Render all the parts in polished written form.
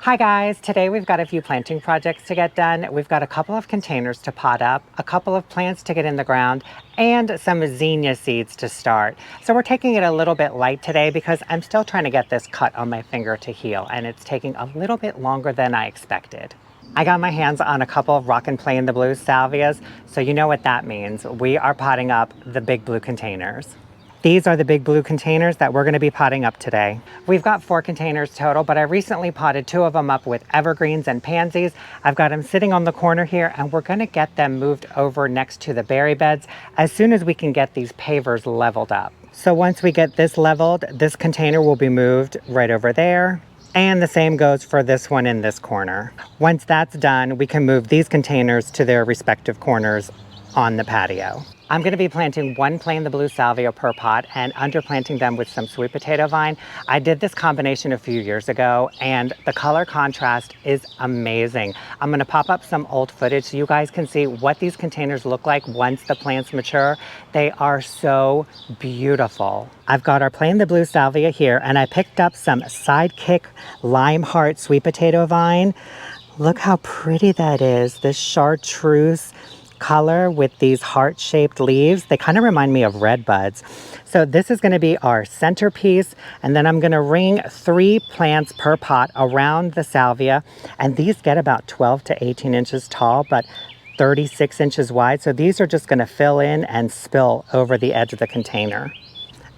Hi guys, today we've got a few planting projects to get done. We've got a couple of containers to pot up, a couple of plants to get in the ground, and some zinnia seeds to start. So we're taking it a little bit light today because I'm still trying to get this cut on my finger to heal, and it's taking a little bit longer than I expected. I got my hands on a couple of Rock and Play in the Blue salvias, so you know what that means. We are potting up the big blue containers. These are the big blue containers that we're going to be potting up today. We've got 4 containers total, but I recently potted 2 of them up with evergreens and pansies. I've got them sitting on the corner here, and we're going to get them moved over next to the berry beds as soon as we can get these pavers leveled up. So once we get this leveled, this container will be moved right over there. And the same goes for this one in this corner. Once that's done, we can move these containers to their respective corners on the patio. I'm going to be planting 1 plain the blue salvia per pot and underplanting them with some sweet potato vine. I did this combination a few years ago and the color contrast is amazing. I'm going to pop up some old footage so you guys can see what these containers look like once the plants mature. They are so beautiful. I've got our plain the blue salvia here, and I picked up some Sidekick Lime Heart sweet potato vine. Look how pretty that is. This chartreuse color with these heart-shaped leaves. They kind of remind me of red buds. So this is going to be our centerpiece, and then I'm going to ring 3 plants per pot around the salvia, and these get about 12 to 18 inches tall, but 36 inches wide. So these are just going to fill in and spill over the edge of the container.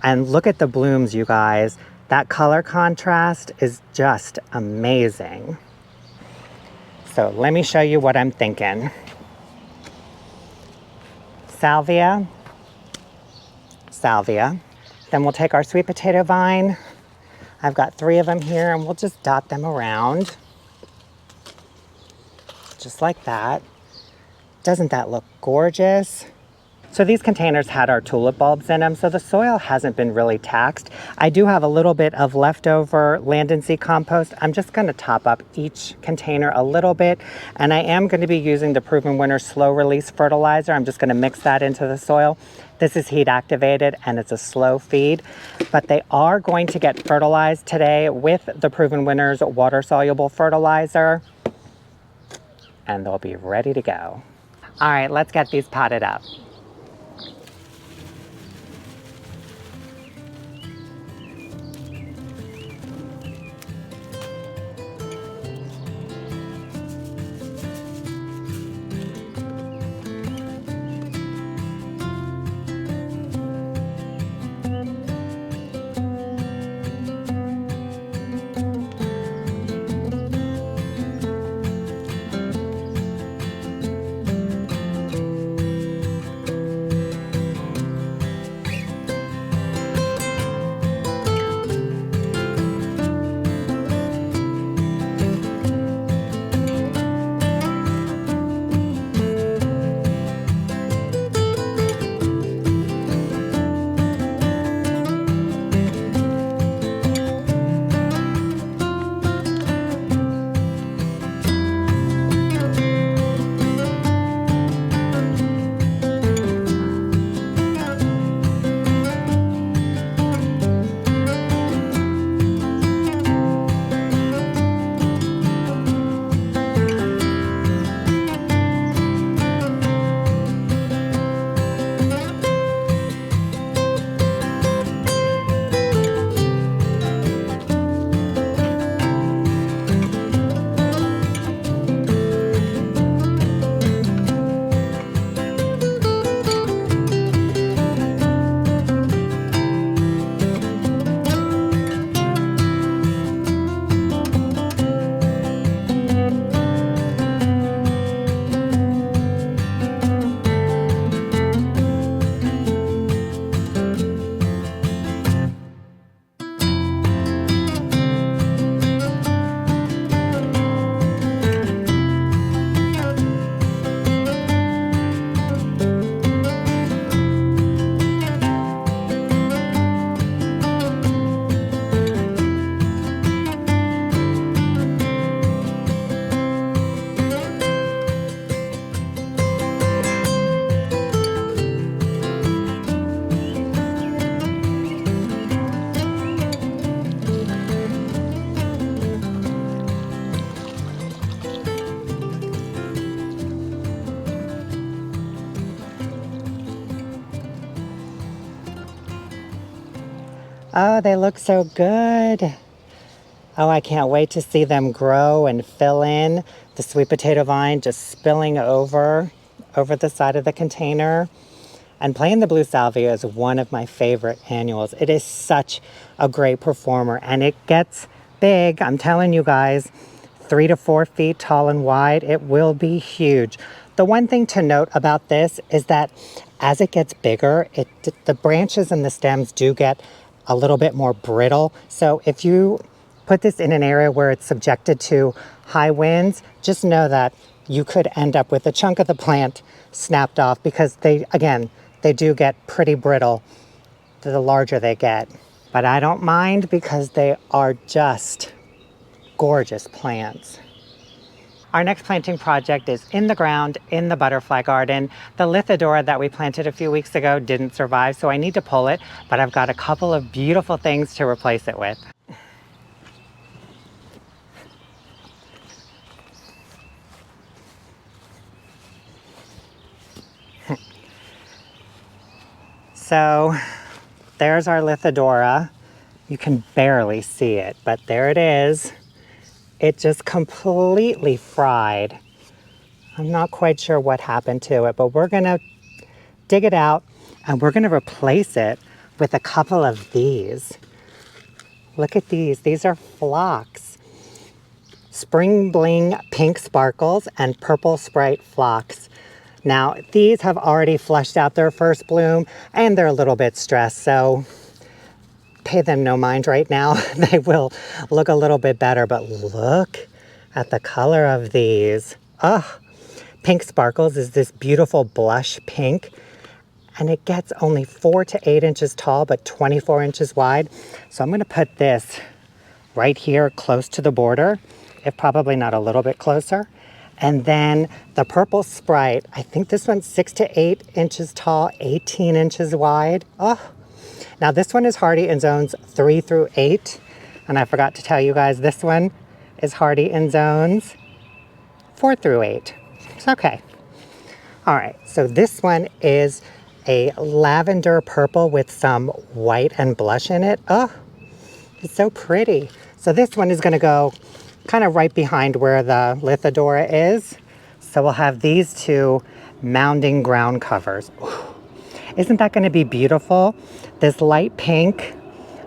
And look at the blooms, you guys. That color contrast is just amazing. So let me show you what I'm thinking. Salvia, salvia. Then we'll take our sweet potato vine. I've got 3 of them here, and we'll just dot them around. Just like that. Doesn't that look gorgeous? So these containers had our tulip bulbs in them, so the soil hasn't been really taxed. I do have a little bit of leftover land and sea compost. I'm just going to top up each container a little bit, and I am going to be using the Proven Winner slow release fertilizer. I'm just going to mix that into the soil. This is heat activated and it's a slow feed, but they are going to get fertilized today with the Proven Winner's water soluble fertilizer, and they'll be ready to go. All right, let's get these potted up. Oh, they look so good. Oh, I can't wait to see them grow and fill in. The sweet potato vine just spilling over the side of the container. And playing the blue salvia is one of my favorite annuals. It is such a great performer and it gets big. I'm telling you guys, 3 to 4 feet tall and wide. It will be huge. The one thing to note about this is that as it gets bigger, the branches and the stems do get a little bit more brittle. So if you put this in an area where it's subjected to high winds, just know that you could end up with a chunk of the plant snapped off because they do get pretty brittle the larger they get. But I don't mind because they are just gorgeous plants. Our next planting project is in the ground in the butterfly garden. The Lithidora that we planted a few weeks ago didn't survive, so I need to pull it, but I've got a couple of beautiful things to replace it with. So there's our Lithidora. You can barely see it, but there it is. It just completely fried. I'm not quite sure what happened to it, but we're gonna dig it out and we're gonna replace it with a couple of these. Look at these. These are Phlox. Spring Bling Pink Sparkles and Purple Sprite Phlox. Now, these have already flushed out their first bloom and they're a little bit stressed, so pay them no mind right now. They will look a little bit better, but look at the color of these. Oh, Pink Sparkles is this beautiful blush pink, and it gets only 4 to 8 inches tall, but 24 inches wide. So I'm gonna put this right here close to the border, if probably not a little bit closer. And then the Purple Sprite, I think this one's 6 to 8 inches tall, 18 inches wide. Oh, now this one is hardy in zones 3 through 8. And I forgot to tell you guys, this one is hardy in zones 4 through 8. It's okay. All right, so this one is a lavender purple with some white and blush in it. Oh, it's so pretty. So this one is gonna go kind of right behind where the Lithidora is. So we'll have these two mounding ground covers. Ooh, isn't that gonna be beautiful? This light pink,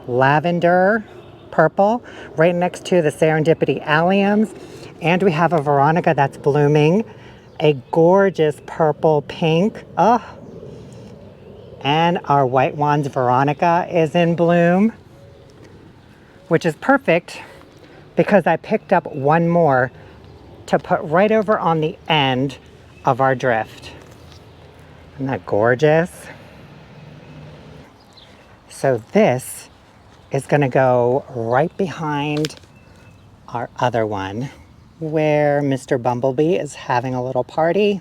lavender, purple, right next to the Serendipity alliums. And we have a Veronica that's blooming, a gorgeous purple pink. Oh, and our White Wands Veronica is in bloom, which is perfect because I picked up one more to put right over on the end of our drift. Isn't that gorgeous? So this is gonna go right behind our other one where Mr. Bumblebee is having a little party.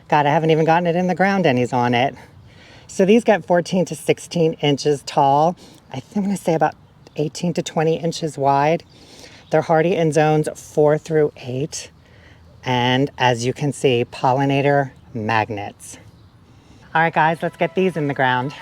God, I haven't even gotten it in the ground and he's on it. So these get 14 to 16 inches tall. I think I'm gonna say about 18 to 20 inches wide. They're hardy in zones 4 through 8. And as you can see, pollinator magnets. All right, guys, let's get these in the ground.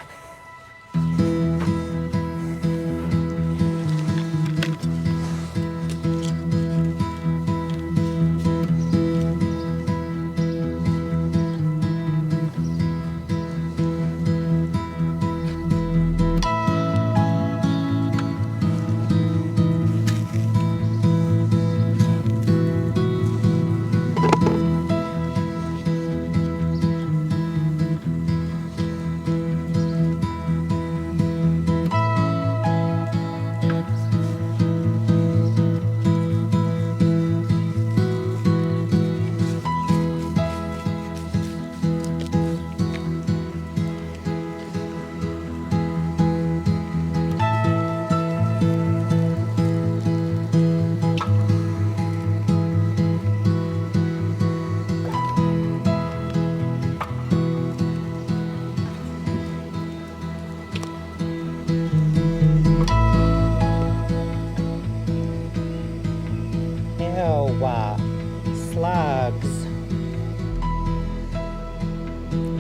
Slugs.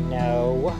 No.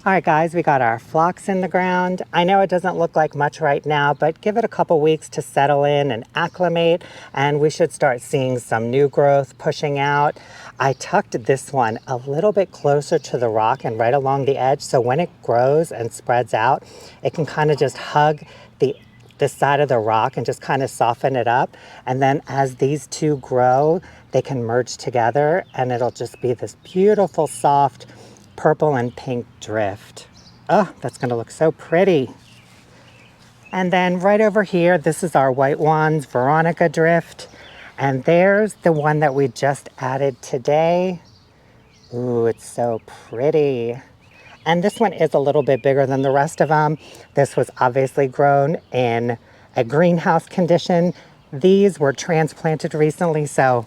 All right, guys, we got our phlox in the ground. I know it doesn't look like much right now, but give it a couple weeks to settle in and acclimate, and we should start seeing some new growth pushing out. I tucked this one a little bit closer to the rock and right along the edge, so when it grows and spreads out, it can kind of just hug the side of the rock and just kind of soften it up. And then as these two grow, they can merge together and it'll just be this beautiful, soft purple and pink drift. Oh, that's gonna look so pretty. And then right over here, this is our white wands Veronica drift. And there's the one that we just added today. Ooh, it's so pretty. And this one is a little bit bigger than the rest of them. This was obviously grown in a greenhouse condition. These were transplanted recently, so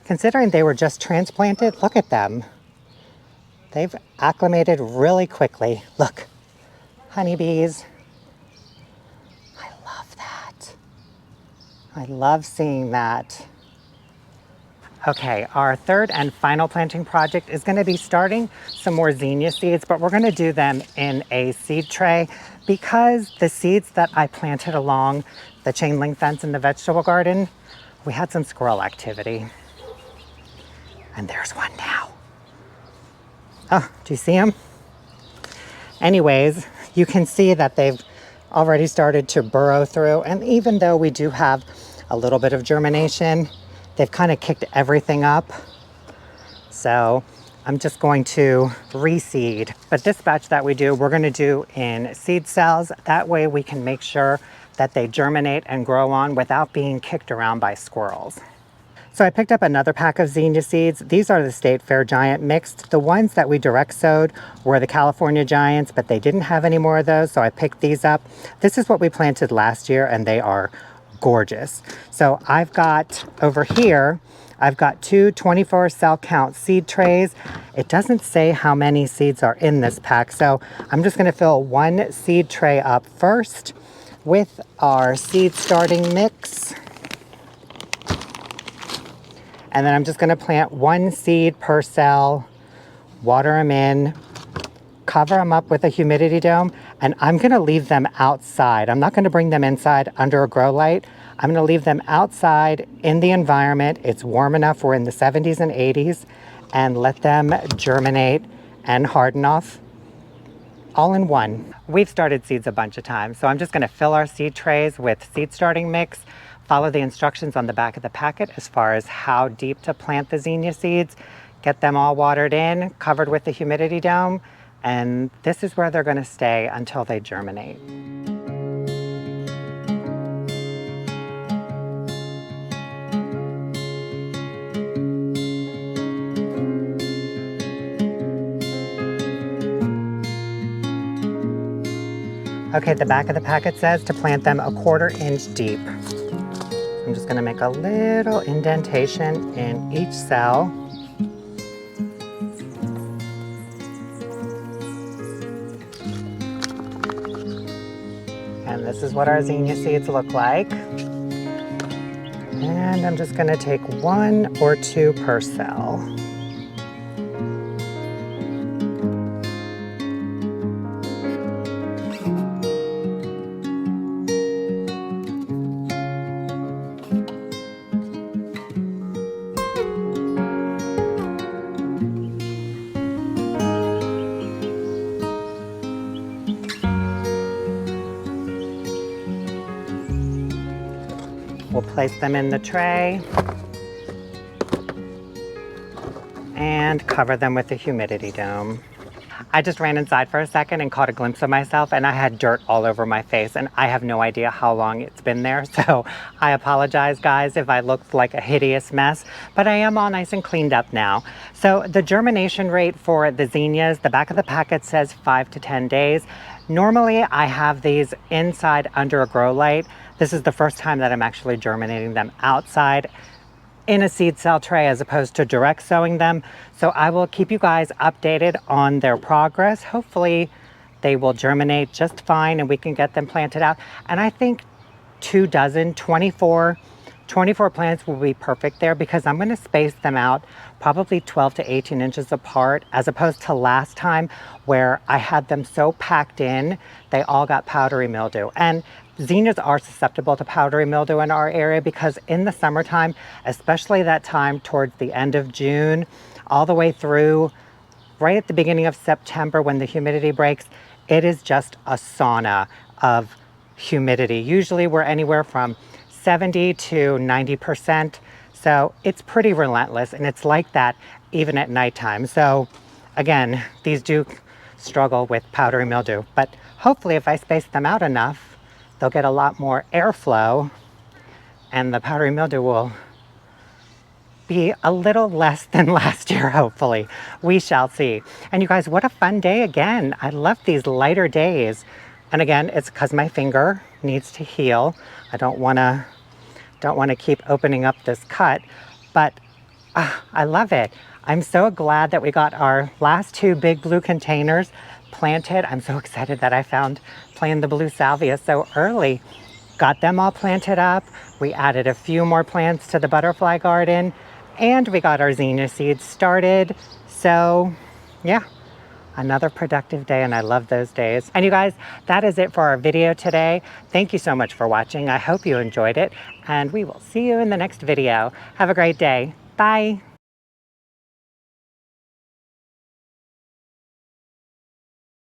considering they were just transplanted, look at them. They've acclimated really quickly. Look, honeybees. I love that. I love seeing that. Okay, our third and final planting project is going to be starting some more zinnia seeds, but we're going to do them in a seed tray because the seeds that I planted along the chain link fence in the vegetable garden, we had some squirrel activity. And there's one now. Oh, do you see them? Anyways, you can see that they've already started to burrow through, and even though we do have a little bit of germination, they've kind of kicked everything up. So I'm just going to reseed. But this batch that we do, we're going to do in seed cells. That way we can make sure that they germinate and grow on without being kicked around by squirrels. So I picked up another pack of zinnia seeds. These are the State Fair Giant mixed. The ones that we direct sowed were the California Giants, but they didn't have any more of those, so I picked these up. This is what we planted last year, and they are gorgeous. So I've got over here, I've got two 24 cell count seed trays. It doesn't say how many seeds are in this pack, so I'm just gonna fill one seed tray up first with our seed starting mix. And then I'm just gonna plant one seed per cell, water them in, cover them up with a humidity dome, and I'm gonna leave them outside. I'm not gonna bring them inside under a grow light. I'm gonna leave them outside in the environment. It's warm enough, we're in the 70s and 80s, and let them germinate and harden off all in one. We've started seeds a bunch of times, so I'm just gonna fill our seed trays with seed starting mix, follow the instructions on the back of the packet as far as how deep to plant the zinnia seeds, get them all watered in, covered with the humidity dome, and this is where they're gonna stay until they germinate. Okay, the back of the packet says to plant them 1/4 inch deep. I'm just gonna make a little indentation in each cell. And this is what our zinnia seeds look like. And I'm just gonna take 1 or 2 per cell. We'll place them in the tray and cover them with a humidity dome. I just ran inside for a second and caught a glimpse of myself, and I had dirt all over my face, and I have no idea how long it's been there, so I apologize, guys, if I looked like a hideous mess, but I am all nice and cleaned up now. So the germination rate for the zinnias, the back of the packet says 5 to 10 days. Normally, I have these inside under a grow light. This is the first time that I'm actually germinating them outside in a seed cell tray as opposed to direct sowing them. So I will keep you guys updated on their progress. Hopefully they will germinate just fine and we can get them planted out. And I think 24 24 plants will be perfect there because I'm going to space them out probably 12 to 18 inches apart, as opposed to last time where I had them so packed in, they all got powdery mildew. And zinnias are susceptible to powdery mildew in our area because in the summertime, especially that time towards the end of June, all the way through right at the beginning of September when the humidity breaks, it is just a sauna of humidity. Usually we're anywhere from 70 to 90%. So it's pretty relentless, and it's like that even at nighttime. So again, these do struggle with powdery mildew, but hopefully if I space them out enough, they'll get a lot more airflow and the powdery mildew will be a little less than last year, hopefully. We shall see. And you guys, what a fun day again. I love these lighter days. And again, it's because my finger needs to heal. I don't want to keep opening up this cut, but I love it. I'm so glad that we got our last 2 big blue containers planted. I'm so excited that I found planting the blue salvia so early. Got them all planted up. We added a few more plants to the butterfly garden, and we got our zinnia seeds started. So yeah, another productive day, and I love those days. And you guys, that is it for our video today. Thank you so much for watching. I hope you enjoyed it, and we will see you in the next video. Have a great day. Bye.